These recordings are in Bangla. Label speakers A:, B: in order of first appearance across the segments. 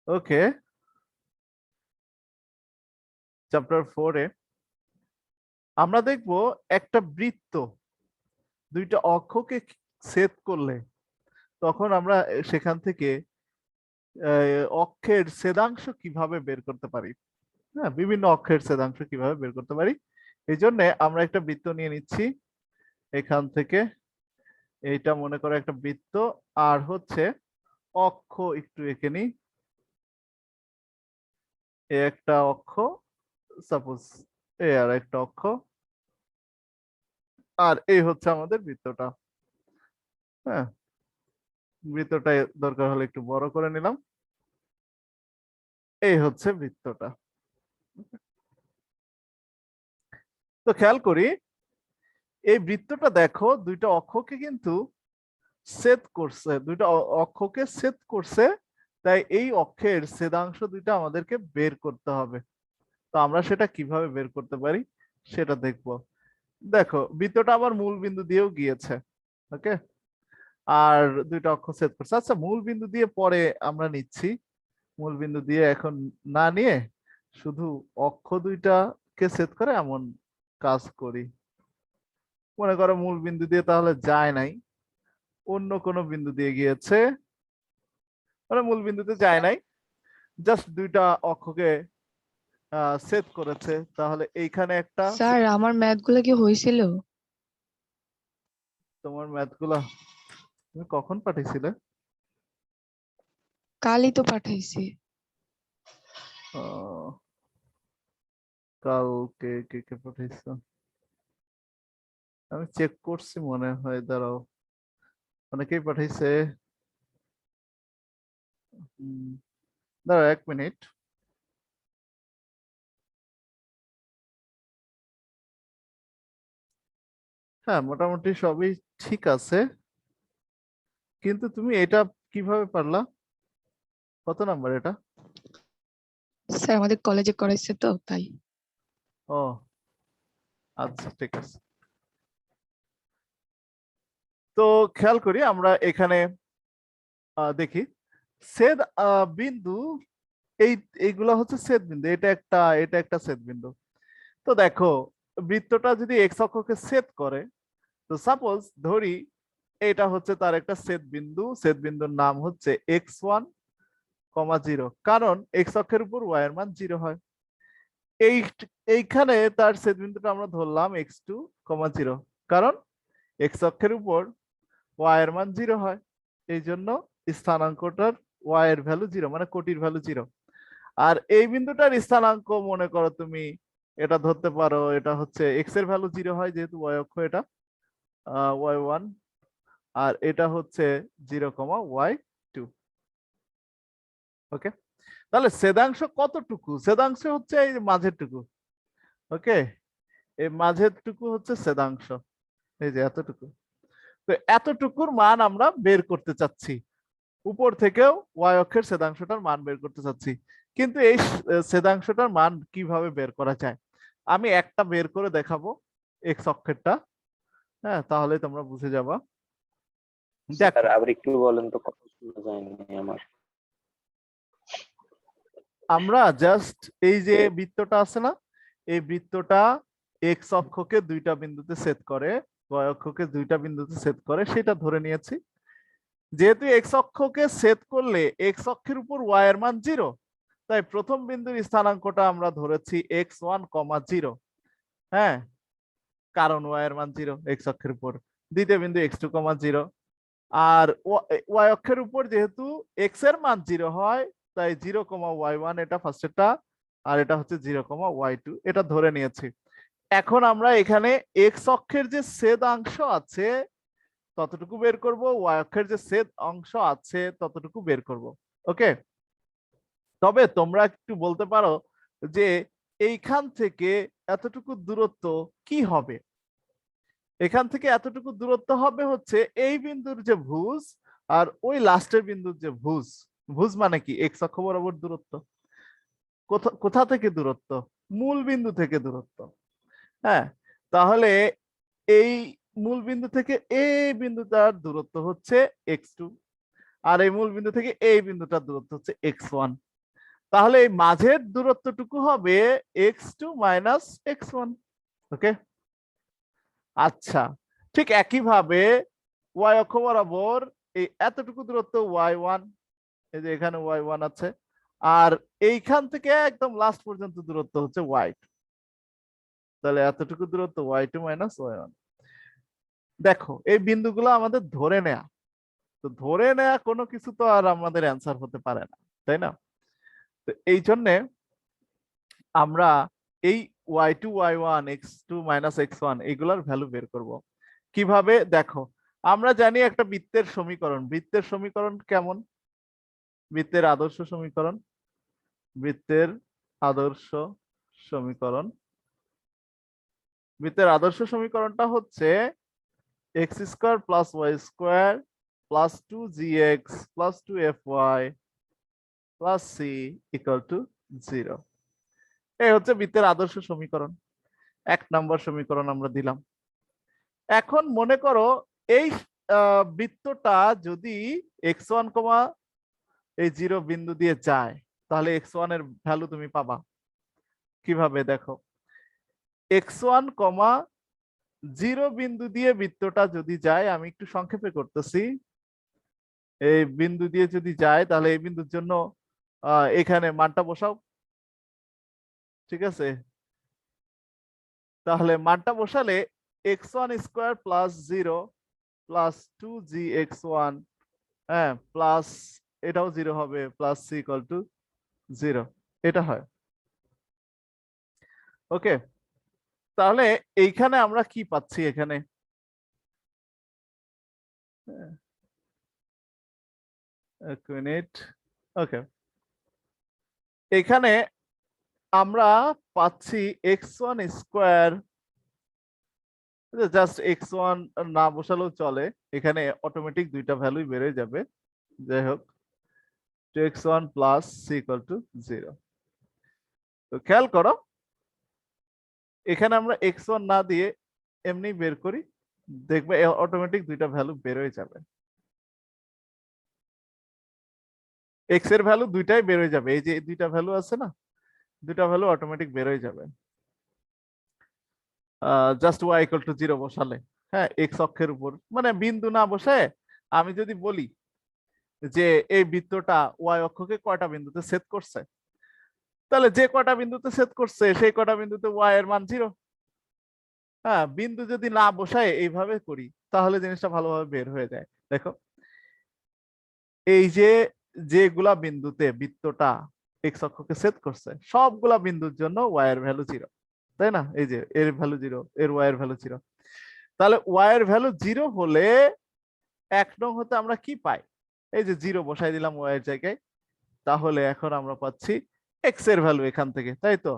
A: ওকে, চ্যাপ্টার 4 এ আমরা দেখব একটা বৃত্ত দুইটা অক্ষকে ছেদ করলে তখন আমরা সেখান থেকে অক্ষের ছেদাংশ কিভাবে বের করতে পারি। হ্যাঁ, বিভিন্ন অক্ষের ছেদাংশ কিভাবে বের করতে পারি, এই জন্য আমরা একটা বৃত্ত নিয়ে নিচ্ছি। এখান থেকে এইটা মনে করো একটা বৃত্ত, আর হচ্ছে অক্ষ একটু এঁকে নিই। একটা অক্ষ, সাপোজ আর একটা অক্ষ, আর এই হচ্ছে আমাদের বৃত্তটা। হ্যাঁ, বৃত্তটা দরকার হলে একটু বড় করে নিলাম। এই হচ্ছে বৃত্তটা। তো খেয়াল করি এই বৃত্তটা দেখো দুইটা অক্ষকে কিন্তু ছেদ করছে, দুইটা অক্ষকে ছেদ করছে। তাই এই অক্ষের ছেদাংশ দুইটা আমাদেরকে বের করতে হবে। তো আমরা সেটা কিভাবে বের করতে পারি সেটা দেখব। দেখো বৃত্তটা আবার মূল বিন্দু দিয়েও গিয়েছে। ওকে, আর দুইটা অক্ষ ছেদ করছে। আচ্ছা, মূল বিন্দু দিয়ে পরে আমরা নিচ্ছি, মূল বিন্দু দিয়ে এখন না নিয়ে শুধু অক্ষ দুইটাকে ছেদ করে এমন কাজ করি। মনে করো মূল বিন্দু দিয়ে তাহলে যায় নাই, অন্য কোনো বিন্দু দিয়ে গিয়েছে, মানে মূল বিন্দুতে যায় নাই, জাস্ট দুইটা অক্ষকে ছেদ করেছে। তাহলে এইখানে একটা
B: স্যার আমার ম্যাথ গুলো কি হয়েছিল?
A: তোমার ম্যাথ গুলা তুমি কখন পাঠিয়েছিলে?
B: কালই তো পাঠাইছি।
A: আহ, কালকে কে কে পাঠিয়েছো? আমি চেক করছি মনে হয়, দাঁড়াও, অনেকেই পাঠাইছে। হুম, দাঁড়াও 1 মিনিট। হ্যাঁ, মোটামুটি সবই ঠিক আছে, কিন্তু তুমি এটা কিভাবে পারলা? কত নাম্বার এটা?
B: স্যার আমাদের কলেজে করাইছে তো তাই।
A: ও আচ্ছা, ঠিক আছে। তো খেয়াল করি আমরা এখানে দেখি ছেদ বিন্দু, এই এইগুলা হচ্ছে ছেদ বিন্দু, এটা একটা ছেদ বিন্দু। তো দেখো বৃত্তটা যদি এক্স অক্ষকে ছেদ করে, তো সাপোজ ধরি এটা হচ্ছে তার একটা ছেদ বিন্দু, ছেদ বিন্দুর নাম হচ্ছে x1, 0, কারণ এক্স অক্ষের উপর ওয়াই এর মান 0 হয়। এই এইখানে তার ছেদ বিন্দুটা আমরা ধরলাম x2, 0, কারণ এক্স অক্ষের উপর ওয়াই এর মান 0 হয়। এই জন্য স্থানাঙ্কটার ওয়াই এর ভ্যালু 0, মানে কোটির ভ্যালু 0। আর এই বিন্দুটার স্থানাঙ্ক মনে করো তুমি এটা ধরতে পারো, এটা হচ্ছে এক্স এর ভ্যালু 0 হয় যেহেতু ওয়াই অক্ষ, এটা y1, আর এটা হচ্ছে 0, y2। ওকে, তাহলে ছেদাংশ কতটুকু? ছেদাংশ হচ্ছে এই মাঝের টুকু। ওকে, এই মাঝের টুকু হচ্ছে ছেদাংশ, এই যে এতটুকু। তো এতটুকুর মান আমরা বের করতে চাচ্ছি, উপর থেকেও ওয়াই অক্ষের ছেদাংশটার মান বের করতে চাচ্ছি। কিন্তু এই ছেদাংশটার মান কিভাবে বের করা যায় আমি একটা বের করে দেখাবো, এক্স অক্ষেরটা। হ্যাঁ, তাহলে তোমরা বুঝে যাবা।
C: স্যার
A: দেখো
C: আবার একটু বলেন তো, কথা শোনা যায়নি আমার।
A: আমরা জাস্ট এই যে বৃত্তটা আছে না, এই বৃত্তটা এক্স অক্ষকে দুইটা বিন্দুতে ছেদ করে, ওয়াই অক্ষকে দুইটা বিন্দুতে ছেদ করে, সেটা ধরে নিয়েছি। যেহেতু এক্স অক্ষকে ছেদ করলে এক্স অক্ষের উপর ওয়াই এর মান 0, তাই প্রথম বিন্দুর স্থানাঙ্কটা আমরা ধরেছি x1, 0। হ্যাঁ, কারণ ওয়াই এর মান 0 এক্স অক্ষের উপর। দ্বিতীয় বিন্দু x2, 0, আর ওয়াই অক্ষের উপর যেহেতু এক্স এর মান 0 হয়, তাই 0, y1 এটা ফার্স্টেরটা, আর এটা হচ্ছে 0, y2 এটা ধরে নিয়েছি। এখন আমরা এখানে এক্স অক্ষের যে ছেদাংশ আছে ততটুকু বের করব, ওয়াই অক্ষের যে ছেদ অংশ আছে ততটুকু বের করব। ওকে, তবে তোমরা একটু বলতে পারো যে এইখান থেকে এতটুকু দূরত্ব কি হবে? এখান থেকে এতটুকু দূরত্ব হবে হচ্ছে এই বিন্দুর যে ভুজ আর ওই লাস্টের বিন্দুর যে ভুজ। ভুজ মানে কি? এক্স অক্ষ বরাবর দূরত্ব। কোথা কোথা থেকে দূরত্ব? মূল বিন্দু থেকে দূরত্ব। হ্যাঁ, তাহলে এই মূল বিন্দু থেকে এই বিন্দুটার দূরত্ব হচ্ছে x2, আর এই মূল বিন্দু থেকে এই বিন্দুটার দূরত্ব হচ্ছে x1। তাহলে এই মাঝের দূরত্বটুকু হবে x2 মাইনাস x1। ওকে, আচ্ছা, ঠিক একইভাবে y অক্ষ বরাবর এই এতটুকু দূরত্ব y1, এই যে এখানে y1 আছে, আর এইখান থেকে একদম লাস্ট পর্যন্ত দূরত্ব হচ্ছে y2। তাহলে এতটুকু দূরত্ব y2 মাইনাস y1। দেখো এই বিন্দুগুলো আমাদের ধরে নেয়া, তো ধরে নেয়া কোনো কিছু তো আর আমাদের অ্যান্সার হতে পারে না, তাই না? তো এই জন্যে আমরা এই y2 y1 x2 minus x1 এগুলার ভ্যালু বের করব কিভাবে। দেখো আমরা জানি একটা বৃত্তের সমীকরণ, বৃত্তের সমীকরণ কেমন, বৃত্তের আদর্শ সমীকরণ, বৃত্তের আদর্শ সমীকরণ, বৃত্তের আদর্শ সমীকরণটা হচ্ছে x square plus y square plus 2gx plus 2fy plus c equal to 0। এই হচ্ছে বৃত্তের আদর্শ সমীকরণ, 1 নম্বর সমীকরণ আমরা দিলাম। এখন মনে করো এই বৃত্তটা যদি x1, এই 0 বিন্দু দিয়ে যায়, তাহলে x1 এর ভ্যালু তুমি পাবা কিভাবে। দেখো x1, 0 বিন্দু দিয়ে বৃত্তটা যদি যায়, আমি একটু সংক্ষেপে করতেছি, এই বিন্দু দিয়ে যদি যায় তাহলে এই বিন্দুর জন্য এখানে মানটা বসাও, ঠিক আছে? তাহলে মানটা বসালে x1 square plus 0 plus 2gx1, হ্যাঁ, প্লাস এটাও 0 হবে, প্লাস সি ইকুয়াল টু 0, এটা হয়। ওকে, তাহলে এইখানে আমরা কি পাচ্ছি এখানে, এক মিনিট। ওকে, এখানে আমরা পাচ্ছি x1 স্কোয়ার, জাস্ট x1 না বসালেও চলে, এখানে অটোমেটিক দুইটা ভ্যালুই বেড়ে যাবে। যাই হোক, 2x1 plus c equal to 0। তো খেয়াল করো এখানে আমরা x1 না দিয়ে এমনি বের করি, দেখবে অটোমেটিক দুইটা ভ্যালু বের হয়ে যাবে, x এর ভ্যালু দুইটাই বের হয়ে যাবে, এই যে দুইটা ভ্যালু আছে না, দুইটা ভ্যালু অটোমেটিক বের হয়ে যাবে জাস্ট y ইকুয়াল টু 0 বসালে। হ্যাঁ, x অক্ষের উপর মানে বিন্দু না বসে আমি যদি বলি যে এই বৃত্তটা y অক্ষকে কয়টা বিন্দুতে ছেদ করছে, তাহলে যে কয়টা বিন্দুতে ছেদ করছে সেই কয়টা বিন্দুতে y এর মান 0। হ্যাঁ, বিন্দু যদি না বসায় এইভাবে করি তাহলে জিনিসটা ভালোভাবে বের হয়ে যায়। দেখো এই যে যেগুলা বিন্দুতে বৃত্তটা x অক্ষকে ছেদ করছে সবগুলা বিন্দুর জন্য y এর ভ্যালু 0, তাই না? এই যে এর ভ্যালু 0, এর y এর ভ্যালু 0। তাহলে y এর ভ্যালু 0 হলে 1 নং হতে আমরা কি পাই, এই যে 0 বসাই দিলাম y এর জায়গায়, তাহলে এখন আমরা পাচ্ছি x এর ভ্যালু এখান থেকে, তাই তো?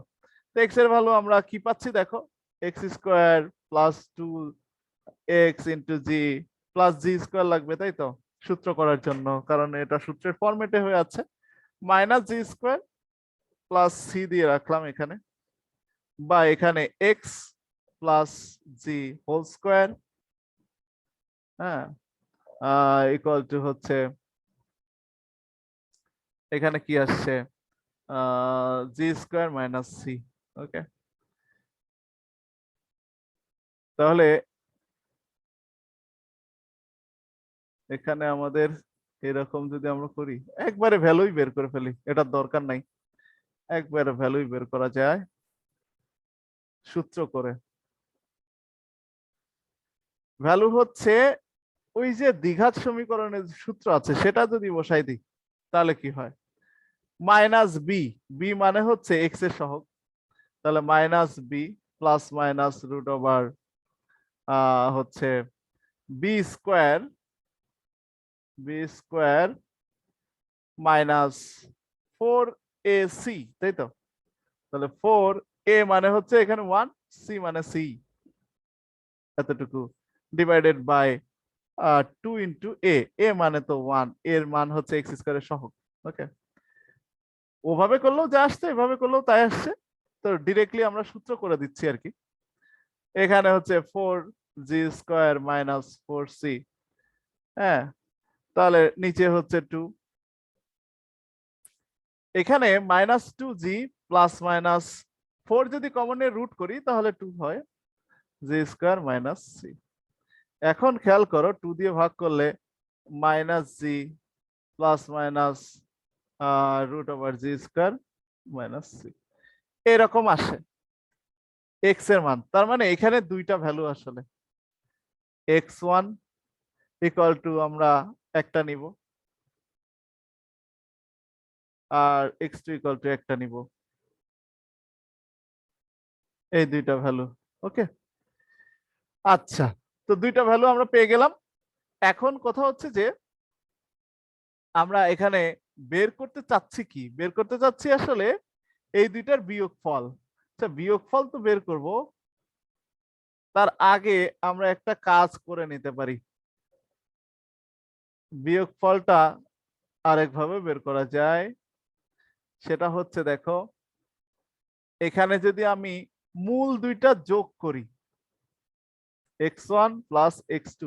A: তো x এর ভ্যালু আমরা কি পাচ্ছি, দেখো x square plus 2x into g plus g square লাগবে, তাই তো, সূত্র করার জন্য, কারণ এটা সূত্রের ফরম্যাটে হয়ে আছে, minus G square plus C দিয়ে রাখলাম এখানে, বা এখানে এক্স প্লাস জি হোল স্কোয়ার, হ্যাঁ, ইকুয়াল টু হচ্ছে এখানে কি আসছে, জি স্কোয়ার মাইনাস সি। ওকে, তাহলে এখানে আমাদের এরকম যদি আমরা করি, একবারে ভ্যালুই বের করে ফেলি, এটার দরকার নাই, একবারে ভ্যালুই বের করা যায় সূত্র করে। ভ্যালু হচ্ছে ওই যে দ্বিঘাত সমীকরণের সূত্র আছে সেটা যদি বসাই দিই তাহলে কি হয়, মাইনাস বি, বি মানে হচ্ছে এক্স এর সহগ, তাহলে minus b plus minus root over হচ্ছে b square, b square minus 4ac, তাই তো? তাহলে 4a মানে হচ্ছে এখানে 1, c মানে c, এতটুকু ডিভাইডেড বাই 2 ইন্টু a মানে তো 1, এর মান হচ্ছে এক্স স্কোয়ারের সহগ। ওকে, ওভাবে করলেও যা আসছে এভাবে করলেও তাই আসছে, তো ডিরেক্টলি আমরা সূত্র করে দিচ্ছি আর কি। এখানে হচ্ছে 4g স্কোয়ার মাইনাস 4c, হ্যাঁ, তাহলে নিচে হচ্ছে 2, এখানে -2g প্লাস মাইনাস 4 যদি কমনের রুট করি তাহলে 2 হয়, জি স্কোয়ার মাইনাস সি। এখন খেয়াল করো 2 দিয়ে ভাগ করলে -g plus minus root over g square minus c এরকম আসে এক্স এর মান। তার মানে এখানে দুইটা ভ্যালু আসলে, x1 ইকুয়াল টু আমরা একটা নিব আর x2 ইকুয়াল টু একটা নিব, এই দুইটা ভ্যালু। ওকে, আচ্ছা, তো দুইটা ভ্যালু আমরা পেয়ে গেলাম। এখন কথা হচ্ছে যে আমরা এখানে বের করতে চাচ্ছি কি, বের করতে চাচ্ছি আসলে এই দুইটার বিয়োগফল। আচ্ছা, বিয়োগফল তো বের করব, তার আগে আমরা একটা কাজ করে নিতে পারি। বিয়োগফলটা আরেকভাবে বের করা যায়, সেটা হচ্ছে দেখো এখানে যদি আমি মূল দুইটা যোগ করি x1 প্লাস x2,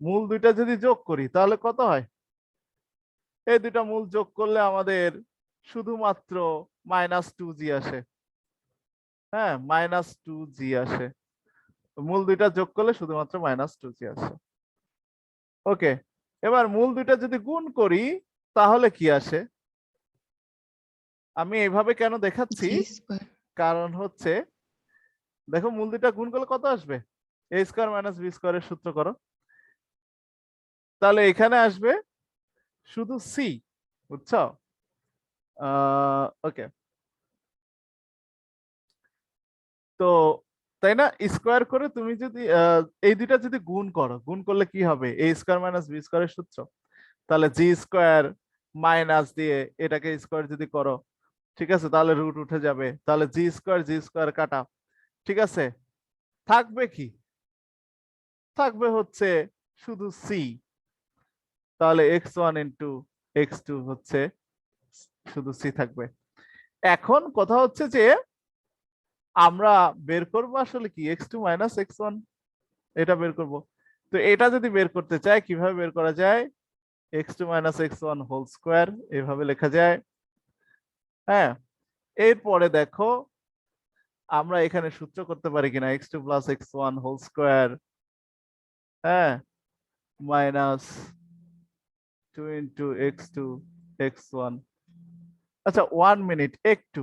A: মূল দুইটা যদি যোগ করি তাহলে কত হয়? এই দুইটা মূল যোগ করলে আমাদের শুধুমাত্র -2g আসে। হ্যাঁ, -2g আসে, মূল দুইটা যোগ করলে শুধুমাত্র -2g আসে। ওকে, এবার মূল দুইটা যদি গুণ করি তাহলে কি আসে? আমি এইভাবে কেন দেখাচ্ছি,
B: জি স্কোয়ার।
A: কারণ হচ্ছে দেখো মূল দুইটা গুণ করলে কত আসবে, a স্কোয়ার মাইনাস বি স্কোয়ারের সূত্র করো, তাহলে এখানে আসবে শুধু সি, বুঝছো? ওকে, তো তাই না, স্কোয়ার করে তুমি যদি এই দুইটা যদি গুণ করো, গুণ করলে কি হবে, a স্কোয়ার মাইনাস বি স্কোয়ারের সূত্র, তাহলে জি স্কোয়ার মাইনাস দিয়ে এটাকে স্কোয়ার যদি করো, ঠিক আছে, তাহলে রুট উঠে যাবে, তাহলে জি স্কোয়ার কাটা, ঠিক আছে, থাকবে কি, থাকবে হচ্ছে শুধু সি, তাহলে x1 ইন্টু x2 হচ্ছে শুধু সি থাকবে। এখন কথা হচ্ছে যে আমরা বের করবো আসলে কি x2 মাইনাস x1, এটা বের করব। তো এটা যদি বের করতে চাই কিভাবে বের করা যায়, x2 minus x1 whole square এভাবে লেখা যায়। হ্যাঁ, এরপরে দেখো আমরা এখানে সূত্র করতে পারি কিনা, x2 plus x1 whole square, হ্যাঁ, মাইনাস 2 ইন্টু x2 x1। আচ্ছা, 1 মিনিট একটু,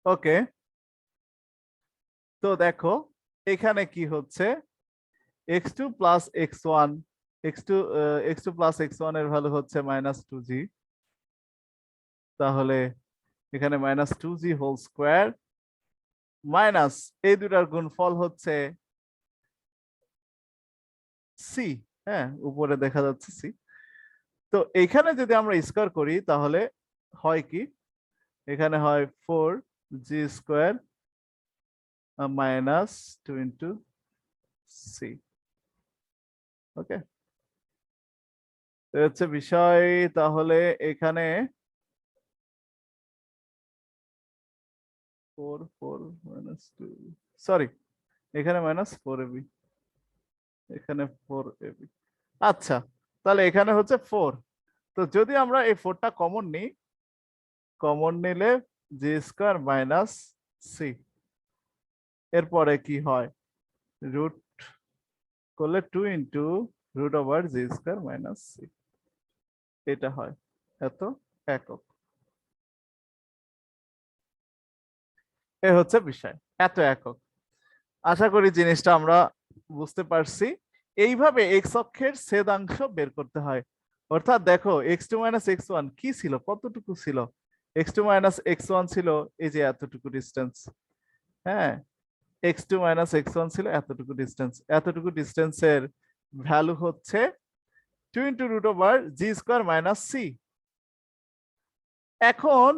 A: ওকে, তো দেখো এখানে কি হচ্ছে, x2 plus x1, x2 plus x1 এর ভ্যালু হচ্ছে -2g, তাহলে এখানে -2g হোল স্কোয়ার মাইনাস এই দুটার গুণফল হচ্ছে সি, হ্যাঁ উপরে দেখা যাচ্ছে সি। তো এখানে যদি আমরা স্কোয়ার করি তাহলে হয় কি, এখানে হয় 4g square minus 2 into c. Okay, হচ্ছে বিষয়, তাহলে এখানে 4 4 মাইনাস 2, সরি এখানে -4ab, এখানে 4ab। আচ্ছা, তাহলে এখানে হচ্ছে 4। তো যদি আমরা এই 4টা কমন নিই, কমন নিলে জি স্কয়ার মাইনাস সি, এরপরে কি হয়, রুট করলে 2 ইন্টু রুট ওভার জি স্কয়ার মাইনাস সি, এটা হয় এত একক। এ হচ্ছে বিষয়, এত একক। আশা করি জিনিসটা আমরা বুঝতে পারছি। এইভাবে এক্স অক্ষের ছেদাংশ বের করতে হয়। অর্থাৎ দেখো x2 মাইনাস x1 কি ছিল, কতটুকু ছিল, x2 মাইনাস x1 ছিল এই যে এতটুকু ডিস্টেন্স। হ্যাঁ, x2 মাইনাস x1 ছিল এতটুকু ডিস্টেন্স, এতটুকু ডিস্টেন্সের ভ্যালু হচ্ছে 2 into root over g square minus C. এখন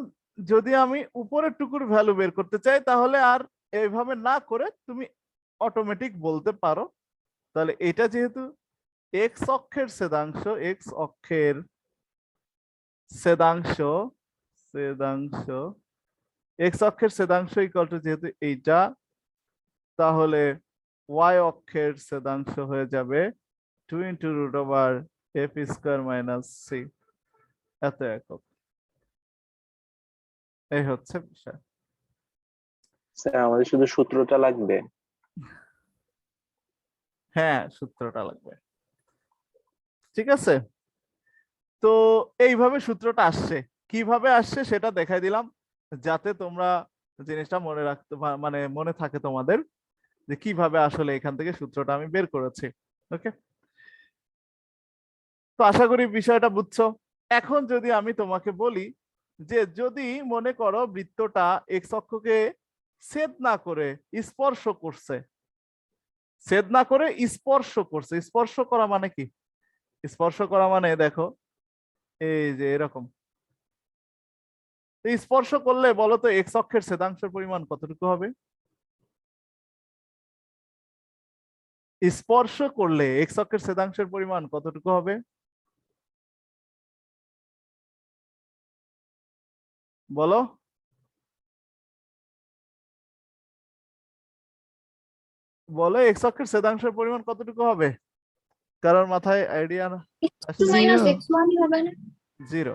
A: যদি আমি উপরের টুকুর ভ্যালু বের করতে চাই, তাহলে আর এইভাবে না করে তুমি অটোমেটিক বলতে পারো, তাহলে এটা যেহেতু এক্স অক্ষের ছেদাংশ, এক্স অক্ষের ছেদাংশ, ছেদাংশ এক্স অক্ষের ছেদাংশ ইকুয়াল টু যেহেতু এইটা, তাহলে ওয়াই অক্ষের ছেদাংশ হয়ে যাবে 2 into root over f square minus c, এত একক। এই হচ্ছে বিষয়।
C: স্যার আমাদের শুধু সূত্রটা লাগবে।
A: হ্যাঁ, সূত্রটা লাগবে। ঠিক আছে, তো এইভাবে সূত্রটা আসছে, কিভাবে আসছে সেটা দেখাই দিলাম, যাতে তোমরা জিনিসটা মনে রাখতে মানে মনে থাকে তোমাদের, যে কিভাবে আসলে এখান থেকে সূত্রটা আমি বের করেছি। ওকে, তো আশা করি বিষয়টা বুঝছো। এখন যদি আমি তোমাকে বলি যে যদি মনে করো বৃত্তটা এক্স অক্ষকে ছেদ না করে স্পর্শ করছে, ছেদ না করে স্পর্শ করছে, স্পর্শ করা মানে কি, স্পর্শ করা মানে দেখো এই যে এরকম, স্পর্শ করলে বলো তো এক্স অক্ষের ছেদাংশের পরিমাণ কতটুকু হবে? স্পর্শ করলে এক্স অক্ষের ছেদাংশের পরিমাণ কতটুকু হবে বলো? বলো এক্স অক্ষের ছেদাংশের পরিমাণ কতটুকু হবে? কারোর মাথায় আইডিয়া আসছে? Zero.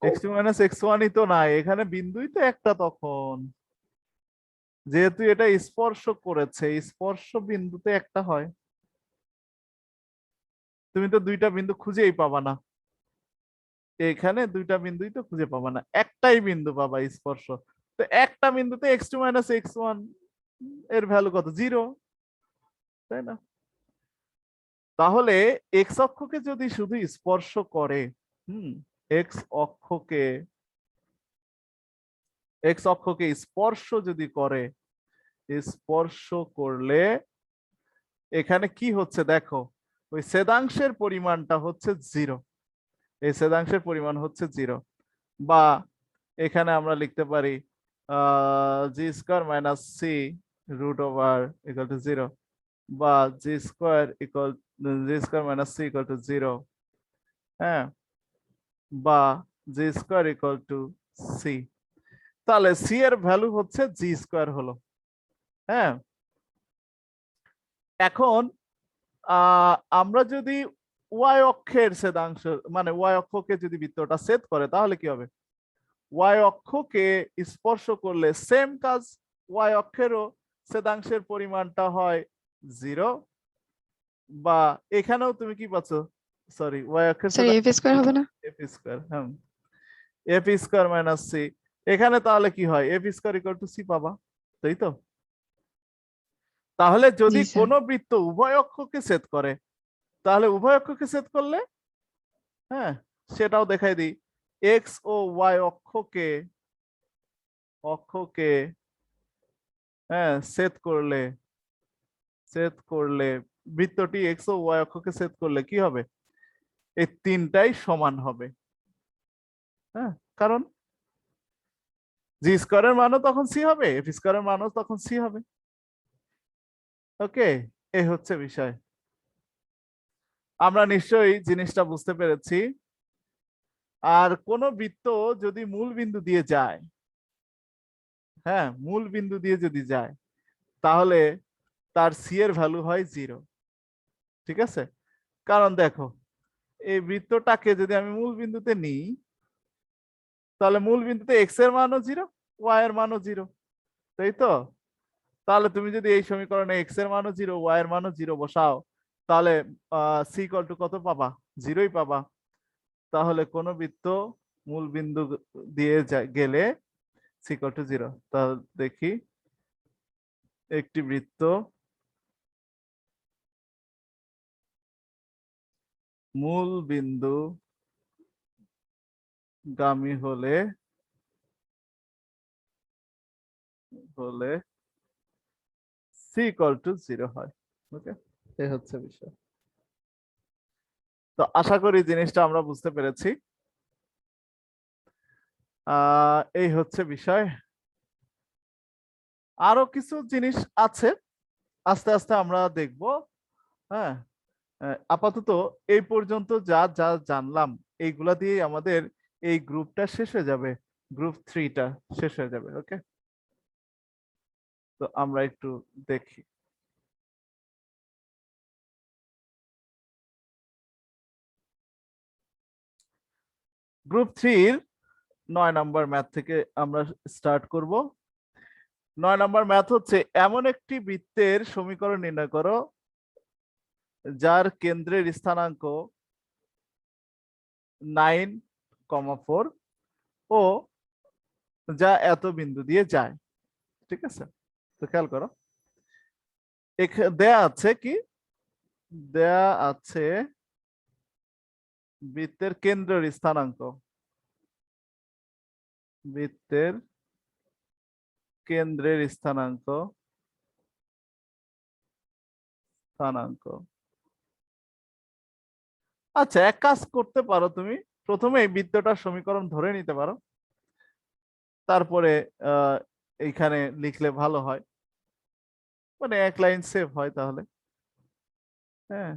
A: X two minus x ওয়ানই তো নাই, এখানে বিন্দুই তো একটা, তখন যেহেতু এটা স্পর্শ করেছে, স্পর্শ বিন্দুতে একটা হয়, তুমি তো দুইটা বিন্দু খুঁজেই পাবা না, এখানে দুইটা বিন্দুই তো খুঁজে পাবা না, একটাই বিন্দু পাবা স্পর্শ। তো একটা বিন্দুতে x two minus x one এর ভ্যালু কত, জিরো, তাই না? তাহলে এক্স অক্ষকে যদি শুধু স্পর্শ করে, এক্স অক্ষকে, এক্স অক্ষকে স্পর্শ যদি করে, স্পর্শ করলে এখানে কি হচ্ছে দেখো, ওই ছেদাংশের পরিমাণটা হচ্ছে জিরো, এই ছেদাংশের পরিমাণ হচ্ছে জিরো। বা এখানে আমরা লিখতে পারি g square minus c root over equal to zero, বা g square equal, g square minus c equal to zero, হ্যাঁ, বা g square equal to c. তাহলে সি এর ভ্যালু হচ্ছে জি স্কোয়ার হলো। হ্যাঁ, এখন আমরা যদি ওয়াই অক্ষের ছেদাংশ, মানে ওয়াই অক্ষকে যদি বৃত্তটা ছেদ করে, তাহলে কি হবে, ওয়াই অক্ষকে স্পর্শ করলে সেম কাজ, ওয়াই অক্ষেরও ছেদাংশের পরিমাণটা হয় জিরো, বা এখানেও তুমি কি পাচ্ছ, সরি ওয়াই অক্ষের
B: স্যার এফ স্কয়ার হবে না?
A: এফ স্কয়ার, হ্যাঁ, এফ স্কয়ার মাইনাস সি, এখানে তাহলে কি হয়, f square equal to c পাবা, তাই তো? তাহলে যদি
B: জি স্যার।
A: কোনো বৃত্ত উভয় অক্ষকে ছেদ করে, তাহলে উভয় অক্ষকে ছেদ করলে, হ্যাঁ, সেটাও দেখাই দিই, এক্স ও ওয়াই অক্ষকে, অক্ষকে হ্যাঁ ছেদ করলে, ছেদ করলে বৃত্তটি এক্স ও ওয়াই অক্ষকে ছেদ করলে কি হবে, এই তিনটাই সমান হবে। হ্যাঁ, কারণ জি স্কয়ারের মানও তখন সি হবে, এফ স্কয়ারের মানও তখন সি হবে। ওকে, এই হচ্ছে বিষয়। আমরা নিশ্চয়ই জিনিসটা বুঝতে পেরেছি। আর কোন বৃত্ত যদি মূল বিন্দু দিয়ে যায়, হ্যাঁ মূল বিন্দু দিয়ে যদি যায়, তাহলে তার সি এর ভ্যালু হয় 0। ঠিক আছে, কারণ দেখো এই বৃত্তটাকে যদি আমি মূল বিন্দুতে নিই তাহলে মূল বিন্দুতে এক্স এর মানও 0, ওয়াই এর মানও 0, তাই তো? তাহলে তুমি যদি এই সমীকরণে এক্স এর মানও 0, ওয়াই এর মানও 0 বসাও তাহলে সি ইকুয়াল টু কত পাবা? 0ই পাবা। তাহলে কোন বৃত্ত মূল বিন্দু দিয়ে গেলে সি ইকুয়াল টু 0। তাহলে দেখি একটি বৃত্ত মূল বিন্দু গামী হলে সি ইকুয়াল টু 0 হয়। ওকে, এই হচ্ছে বিষয়। তো আশা করি জিনিসটা আমরা বুঝতে পেরেছি। এই হচ্ছে বিষয়। আরো কিছু জিনিস আছে, আস্তে আস্তে আমরা দেখব। হ্যাঁ, আপাতত এই পর্যন্ত যা যা জানলাম এইগুলা দিয়ে আমাদের এই গ্রুপটা শেষ হয়ে যাবে, গ্রুপ 3টা শেষ হয়ে যাবে। ওকে, তো আমরা একটু দেখি। গ্রুপ 3-র 9 নম্বর ম্যাথ থেকে আমরা স্টার্ট করব। 9 নম্বর ম্যাথ হচ্ছে এমন একটি বৃত্তের সমীকরণ নির্ণয় করো যার কেন্দ্রের স্থানাঙ্ক 9,4 ও যা এত বিন্দু দিয়ে যায়। ঠিক আছে, তো খেয়াল করো দেয়া আছে কি, দেয়া আছে বৃত্তের কেন্দ্রের স্থানাঙ্ক, বৃত্তের কেন্দ্রের স্থানাঙ্ক। আচ্ছা, এক কাজ করতে পারো তুমি, প্রথমে এই বৃত্তটার সমীকরণ ধরে নিতে পারো, তারপরে এইখানে লিখলে ভালো হয়, মানে এক লাইন সেভ হয় তাহলে। হ্যাঁ,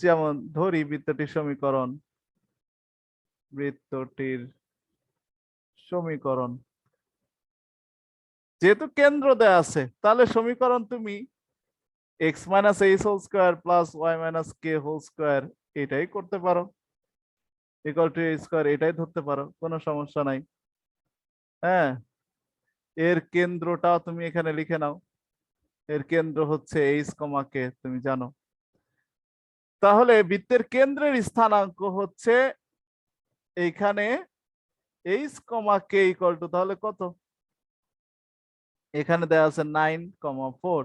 A: যেমন ধরি বৃত্তটির সমীকরণ, যেহেতু কেন্দ্র দেয়া আছে তাহলে সমীকরণ তুমি x minus h whole square plus y minus k whole square এটাই করতে পারো, ইকুয়াল টু a স্কোয়ার এটাই ধরতে পারো, কোনো সমস্যা নাই। হ্যাঁ, এর কেন্দ্রটা তুমি এখানে লিখে নাও, এর কেন্দ্র হচ্ছে এইচ কমা কে, তুমি জানো। তাহলে বৃত্তের কেন্দ্রের স্থানাঙ্ক হচ্ছে এইখানে H comma K equal to তাহলে কত? এখানে দেওয়া আছে 9,4,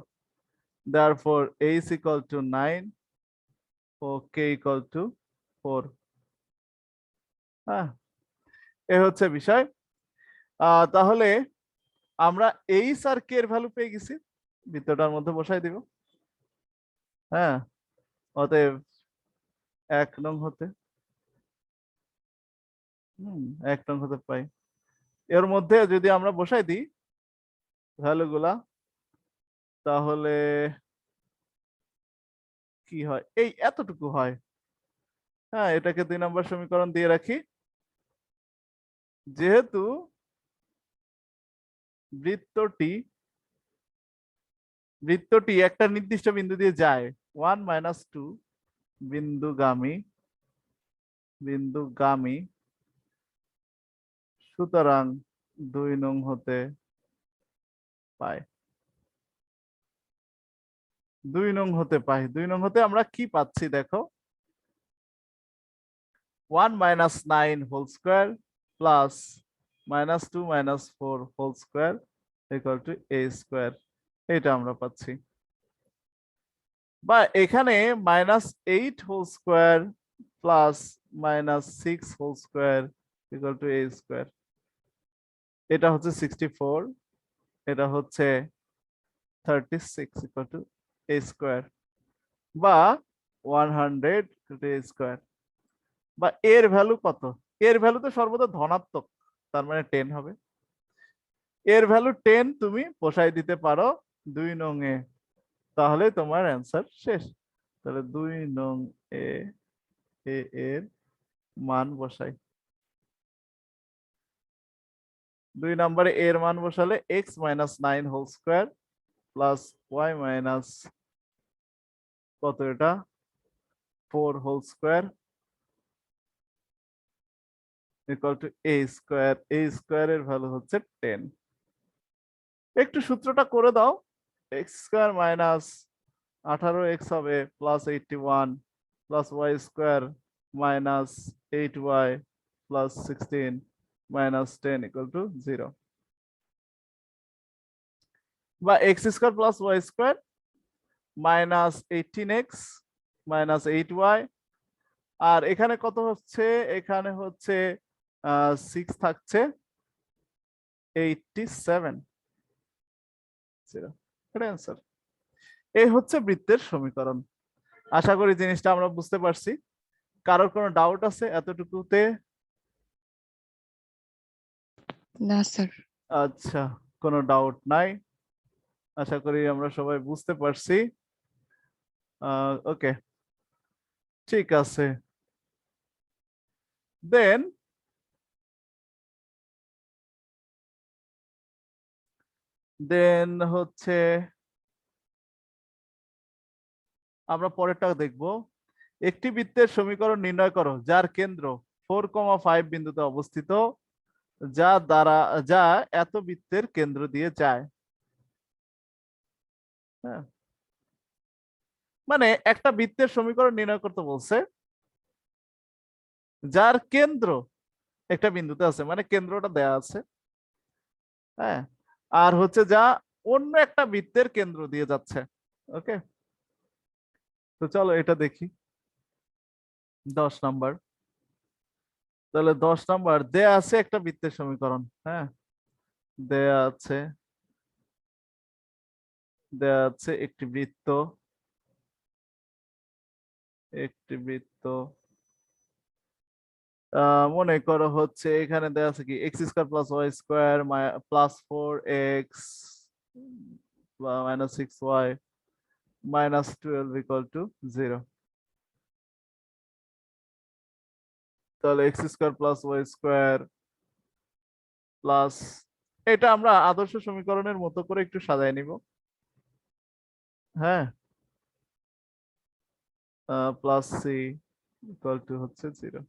A: therefore h equal to 9 O k equal to 4। হ্যাঁ, এ হচ্ছে বিষয়। তাহলে আমরা এইচ আর কে এর ভ্যালু পেয়ে গেছি, বৃত্তটার মধ্যে বসাই দিব। হ্যাঁ, অতএব 1 নং হতে 1 নং হতে পাই। এর মধ্যে যদি আমরা বসাই দিই ভ্যালু গুলা তাহলে কি হয়, এই এতটুকু হয়। হ্যাঁ, এটাকে 2 নম্বর সমীকরণ দিয়ে রাখি। যেহেতু বৃত্তটি একটা নির্দিষ্ট বিন্দু দিয়ে যায়, 1 - 2 বিন্দুগামী, সুতরাং 2 নং হতে পায়। 2 নং হতে পাই। 2 নং হতে আমরা কি পাচ্ছি দেখো, 1 - 9 whole square plus -2 - 4 whole square equal to a square, এটা আমরা পাচ্ছি। বা এখানে -8 whole square plus -6 whole square equal to a square, এটা হচ্ছে 64, এটা হচ্ছে 36 ইকুয়াল টু a স্কোয়ার, বা 100 a স্কোয়ার। বা এর ভ্যালু কত? এর ভ্যালু তো সর্বদা ধনাত্মক, তার মানে 10 হবে। এর ভ্যালু 10 তুমি বসাই দিতে পারো 2 নং এ, তাহলে তোমার অ্যান্সার শেষ। তাহলে 2 নং এ এর মান বসাই। 2 নম্বরে এর মান বসালে x - 9 whole square plus y minus কত এটা 4 whole square equal to a square. A স্কোয়ারের ভ্যালু হচ্ছে 10। একটু সূত্রটা করে দাও। এক্স স্কোয়ার মাইনাস 18x হবে plus 81 plus y square minus 8y plus 16 minus 10 equal to 0, বা x square plus y square minus 18x minus 8y, আর এখানে কত হচ্ছে, এখানে হচ্ছে 6 থাকছে 87, 0, এটা অ্যান্সার। এই হচ্ছে বৃত্তের সমীকরণ। আশা করি জিনিসটা আমরা বুঝতে পারছি। কারোর কোনো ডাউট আছে এতটুকুতে?
B: না স্যার।
A: আচ্ছা, কোনো ডাউট নাই, আশা করি আমরা সবাই বুঝতে পারছি। ওকে, ঠিক আছে। দেন হচ্ছে আমরা পরেরটা দেখব। একটি বৃত্তের সমীকরণ নির্ণয় করো যার কেন্দ্র 4,5 বিন্দুতে অবস্থিত, যা এত বৃত্তের কেন্দ্র দিয়ে যায়। হ্যাঁ, মানে একটা বৃত্তের সমীকরণ নির্ণয় করতে বলছে যার কেন্দ্র একটা বিন্দুতে আছে, মানে কেন্দ্রটা দেয়া আছে। হ্যাঁ, আর হচ্ছে যা অন্য একটা বৃত্তের কেন্দ্র দিয়ে যাচ্ছে। ওকে, তো চলো এটা দেখি 10 নাম্বার। তাহলে 10 নাম্বার দেয়া আছে একটা বৃত্তের সমীকরণ। হ্যাঁ, দেয়া আছে একটি বৃত্ত, মনে করো হচ্ছে এখানে দেয়া আছে কি x square plus y square plus 4x minus 6y minus 12 equal to 0। তাহলে x square plus y square plus, এটা আমরা আদর্শ সমীকরণের মতো করে একটু সাজায় নিব। হ্যাঁ, প্লাস সি ইকুয়াল টু হচ্ছে 0।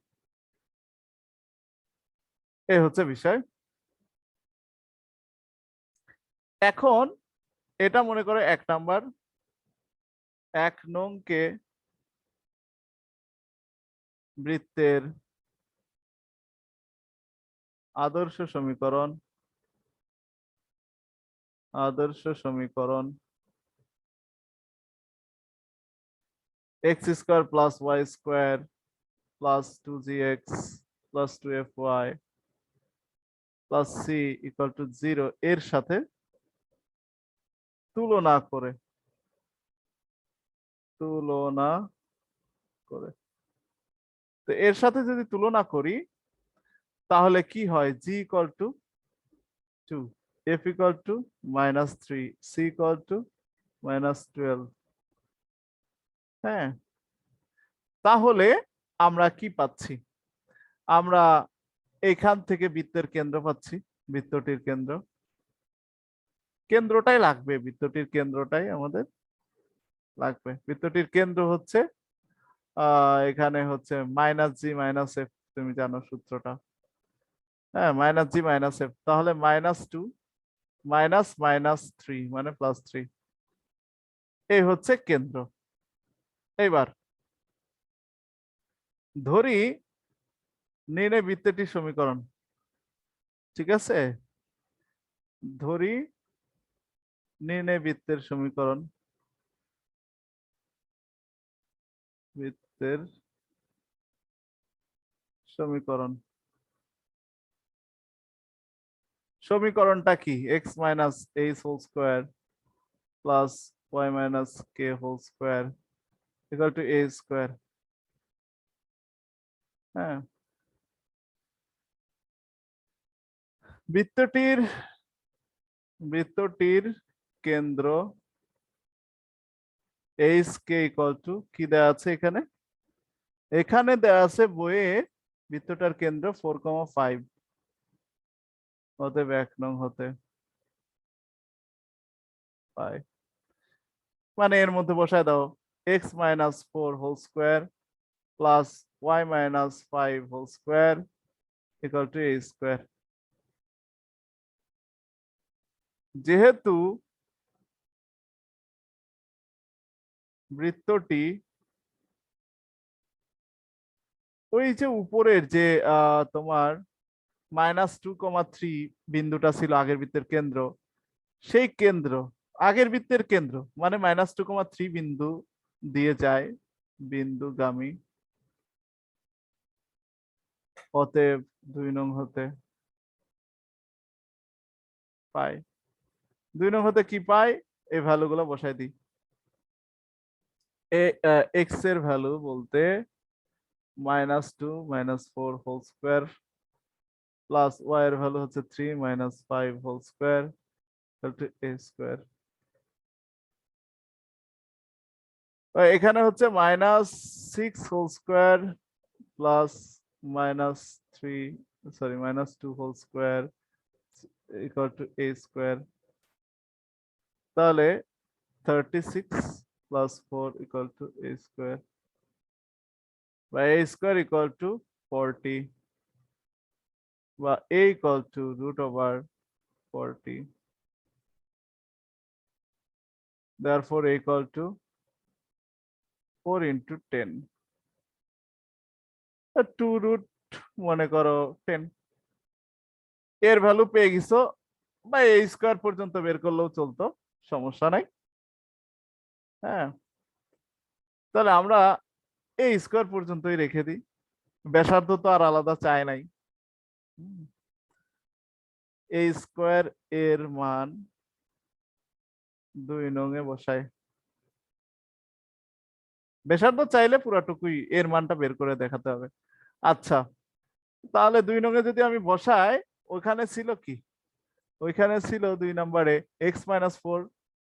A: এই হচ্ছে বিষয়। এখন এটা মনে করে 1 নাম্বার, 1 নং কে বৃত্তের আদর্শ সমীকরণ x square plus y square plus 2gx plus 2fy plus c equal to 0 এর সাথে তুলনা করে তো এর সাথে যদি তুলনা করি তাহলে কি হয়, g equal to 2, f equal to -3, c equal to -12। হ্যাঁ, তাহলে আমরা কি পাচ্ছি, আমরা এখান থেকে বৃত্তের কেন্দ্র পাচ্ছি। কেন্দ্রটাই লাগবে, বৃত্তটির কেন্দ্রটাই আমাদের লাগবে। বৃত্তটির কেন্দ্র হচ্ছে এখানে হচ্ছে -g-f, তুমি জানো সূত্রটা। হ্যাঁ, -g-f, তাহলে -2 -3 মানে +3, এই হচ্ছে কেন্দ্র। এইবার ধরি নির্ণয় বৃত্তটির সমীকরণ। ঠিক আছে, ধরি নির্ণয় বৃত্তের সমীকরণ। সমীকরণটা কি, x minus h whole square plus y minus k whole square equal to a square. হ্যাঁ, বৃত্তটির কেন্দ্র এইচ কে ইকুয়াল টু কি দেয়া আছে এখানে দেয়া আছে বইয়ে, বৃত্তটার কেন্দ্র 4,5 অতএব 1 নং হতে পাই। মানে এর মধ্যে বসায় দাও x minus 4 whole square plus y minus 5 whole square equal to a square. যেহেতু বৃত্তটি ওই যে উপরের যে তোমার -2,3 বিন্দুটা ছিল আগের বৃত্তের কেন্দ্র, সেই কেন্দ্র আগের বৃত্তের কেন্দ্র মানে -2,3 বিন্দু দিয়ে যায় বিন্দুগামী, অতএব 2 নং হতে পাই। 2 নং হতে কি পাই, এই ভ্যালুগুলো বসাই দিই। এক্স এর ভ্যালু বলতে -2 -4 হোল স্কোয়ার প্লাস ওয়াই এর ভ্যালু হচ্ছে 3 -5 হোল স্কোয়ার a স্কোয়ার। এখানে হচ্ছে -6 whole square plus -3 sorry -2 whole square equal to a square. তাহলে 36 plus 4 equal to a square বা a স্কোয়ার ইকুয়াল টু 40 বা a equal to √40। therefore a equal to 4 into 10 2 root মনে করো 10। এর ভ্যালু পেয়ে গেছো বা a স্কোয়ার পর্যন্ত বের করলেও চলতো, সমস্যা নাই। হ্যাঁ, তাহলে আমরা a স্কোয়ার পর্যন্তই রেখে দিই, ব্যাসার্ধ তো আর আলাদা চায় নাই। a স্কোয়ার এর মান 2 নং এ বসাই। ব্যাসার্ধ চাইলে পুরাটুকুই এর মানটা বের করে দেখাতে হবে। আচ্ছা, তাহলে 2 নং এ যদি আমি বসাই, ওইখানে ছিল কি, ওইখানে ছিল 2 নম্বরে x minus 4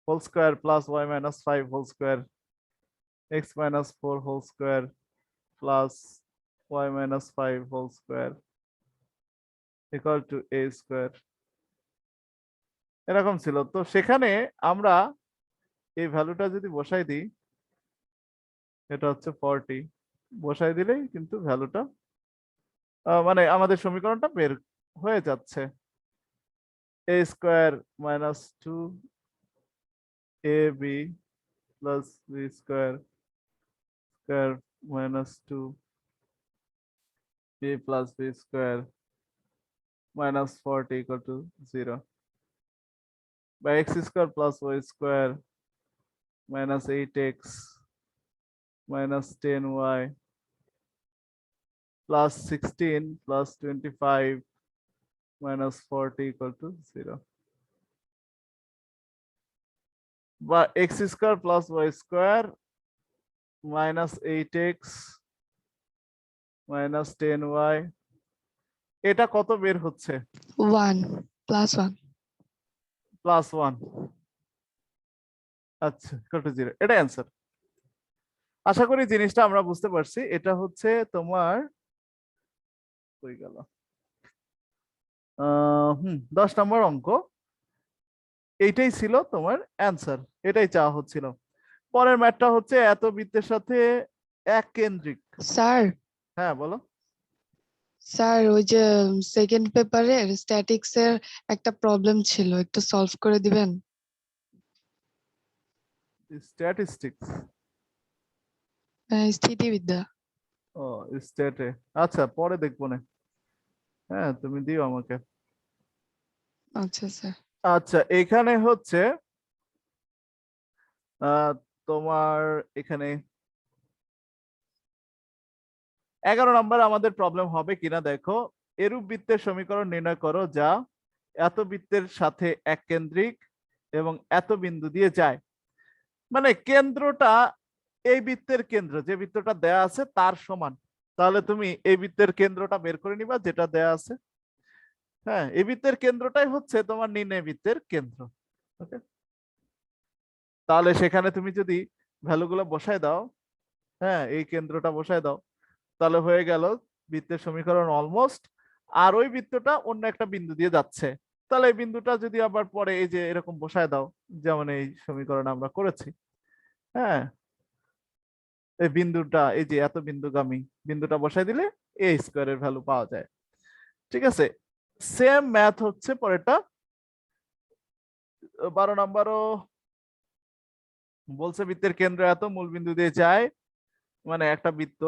A: whole square plus y minus 5 whole square, x minus 4 whole square plus y minus 5 whole square equal to a square, এরকম ছিল। তো সেখানে আমরা এই ভ্যালুটা যদি বসাই দিই, এটা হচ্ছে 40, বসাই দিলেই কিন্তু ভ্যালুটা মানে আমাদের সমীকরণটা বের হয়ে যাচ্ছে। a square minus 2 ab plus b square square minus 2 b plus b square minus 40 equal to 0 বা x square plus y square minus 8x minus 10y plus 16 plus 25 minus 40 equal to 0 বা x square plus y square minus 8x minus 10y, এটা কত বের হচ্ছে?
B: 1 প্লাস 1
A: প্লাস 1। আচ্ছা, ইকুয়াল টু 0, এটা অ্যান্সার। আশা করি জিনিসটা আমরা বুঝতে পারছি। এটা হচ্ছে তোমার হয়ে গেল 10 নম্বর অঙ্ক। এইটাই ছিল তোমার অ্যান্সার, এটাই চাওয়া হচ্ছিল। পরের ম্যাথটা হচ্ছে এত বৃত্তের সাথে এক কেন্দ্রিক।
B: স্যার
A: হ্যাঁ বলো।
B: স্যার ওই যে সেকেন্ড পেপারের স্ট্যাটিক্স এর একটা প্রবলেম ছিল, একটু সলভ করে দিবেন?
A: স্ট্যাটিস্টিক্স,
B: স্থিতিবিদ্যা।
A: ও স্ট্যাটে, আচ্ছা পরে দেখবো না। হ্যাঁ তুমি দিও আমাকে।
B: আচ্ছা স্যার।
A: আচ্ছা, এখানে হচ্ছে তোমার এখানে 11 নম্বর আমাদের প্রবলেম হবে কিনা দেখো। এরূপ বৃত্তের সমীকরণ নির্ণয় করো যা এত বৃত্তের সাথে এক কেন্দ্রিক এবং এত বিন্দু দিয়ে যায়। মানে কেন্দ্রটা এই বৃত্তের কেন্দ্র, যে বৃত্তটা দেয়া আছে তার সমান। তাহলে তুমি এই বৃত্তের কেন্দ্রটা বের করে নিবা যেটা দেয়া আছে। হ্যাঁ, এই বৃত্তের কেন্দ্রটাই হচ্ছে তোমার নির্ণয় বৃত্তের কেন্দ্র। ওকে, তাহলে সেখানে তুমি যদি ভ্যালুগুলো বসায় দাও, হ্যাঁ এই কেন্দ্রটা বসায় দাও, তাহলে হয়ে গেল বৃত্তের সমীকরণ অলমোস্ট। আর ওই বৃত্তটা অন্য একটা বিন্দু দিয়ে যাচ্ছে, তাহলে এই বিন্দুটা যদি আবার পরে এই যে এরকম বসায় দাও, যেমন এই সমীকরণ আমরা করেছি, হ্যাঁ, এই বিন্দুটা এই যে এত বিন্দুগামী বিন্দুটা বসাই দিলে এ স্কোয়ারের ভ্যালু পাওয়া যায়। ঠিক আছে, সেম ম্যাথ হচ্ছে পরেরটা 12 নম্বরও বলছে বৃত্তের কেন্দ্র এত, মূল বিন্দু দিয়ে যায়, মানে একটা বৃত্ত,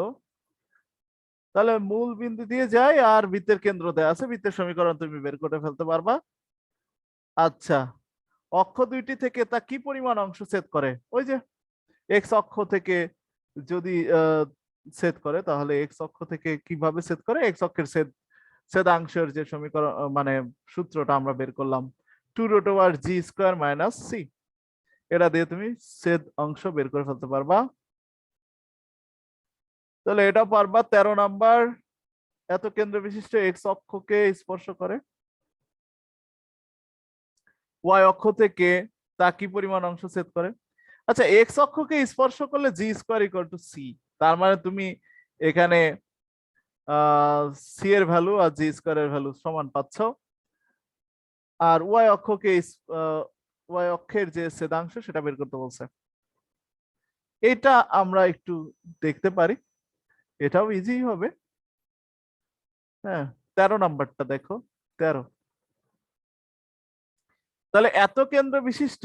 A: তাহলে মূল বিন্দু দিয়ে যায় আর বৃত্তের কেন্দ্র দেয়া আছে, বৃত্তের সমীকরণ তুমি বের করে ফেলতে পারবা। আচ্ছা, অক্ষ দুইটি থেকে তা কি পরিমাণ অংশ ছেদ করে? ওই যে এক্স অক্ষ থেকে যদি ছেদ করে, তাহলে এক্স অক্ষ থেকে কিভাবে ছেদ করে? এক্স অক্ষের ছেদাংশের যে সমীকরণ মানে সূত্রটা আমরা বের করলাম, 2√g² - c, এটা দিয়ে তুমি ছেদ অংশ বের করে ফেলতে পারবা। তাহলে এটা পারবা। 13 নাম্বার, এত কেন্দ্র বিশিষ্ট এক্স অক্ষকে স্পর্শ করে, ওয়াই অক্ষ থেকে তা কি পরিমাণ অংশ ছেদ করে? আচ্ছা, এক্স অক্ষকে স্পর্শ করলে g² = c, তার মানে তুমি এখানে সি এর ভ্যালু আর g² এর ভ্যালু সমান পাচ্ছ। আর ওয়াই অক্ষের যে ছেদাংশ সেটা বের করতে বলছে। এটা আমরা একটু দেখতে পারি, এটাও ইজি হবে। হ্যাঁ, 13 নাম্বারটা দেখো, 13। তাহলে এত কেন্দ্র বিশিষ্ট